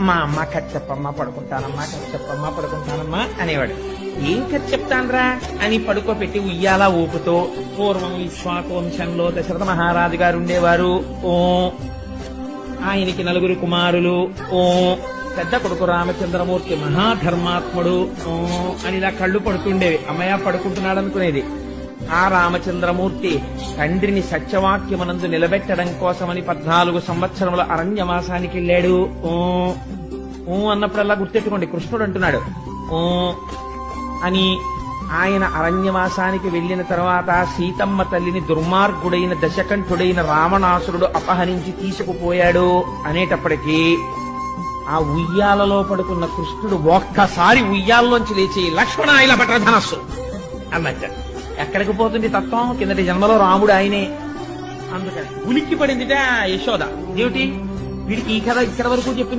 మా అమ్మ కథ చెప్పమ్మా పడుకుంటానమ్మా, కథ చెప్పమ్మా పడుకుంటానమ్మా అనేవాడు. ఏం కథ చెప్తాన్రా అని పడుకోబెట్టి ఉయ్యాలా ఊపుతో, పూర్వం ఇక్ష్వాకు వంశంలో దశరథ మహారాజు గారు ఉండేవారు. ఓ ఆయనకి 9 కుమారులు. ఓ పెద్ద కొడుకు రామచంద్రమూర్తి మహాధర్మాత్ముడు. ఓ అని ఇలా కళ్ళు పడుతుండేవి. అమ్మయ్య పడుకుంటున్నాడు అనుకునేది. ఆ రామచంద్రమూర్తి తండ్రిని సత్యవాక్యమనందు నిలబెట్టడం కోసమని 14 సంవత్సరముల అరణ్యవాసానికి వెళ్ళాడు. ఓ అన్నప్పుడల్లా గుర్తెట్టుకోండి, కృష్ణుడు అంటున్నాడు ఓ అని. ఆయన అరణ్యవాసానికి వెళ్లిన తర్వాత సీతమ్మ తల్లిని దుర్మార్గుడైన దశకంఠుడైన రావణాసురుడు అపహరించి తీసుకుపోయాడు అనేటప్పటికీ ఆ ఉయ్యాలలో పడుకున్న కృష్ణుడు ఒక్కసారి ఉయ్యాల్లోంచి లేచి లక్ష్మణ ఇలా పట్ట ధనస్సు అన్నట్ట. ఎక్కడికి పోతుంది తత్వం? కిందటి జన్మలో రాముడు ఆయనే. అందుకని ఉలిక్కి పడిందిట యశోద. ఏమిటి వీడికి ఈ కథ ఇక్కడ వరకు చెప్పింది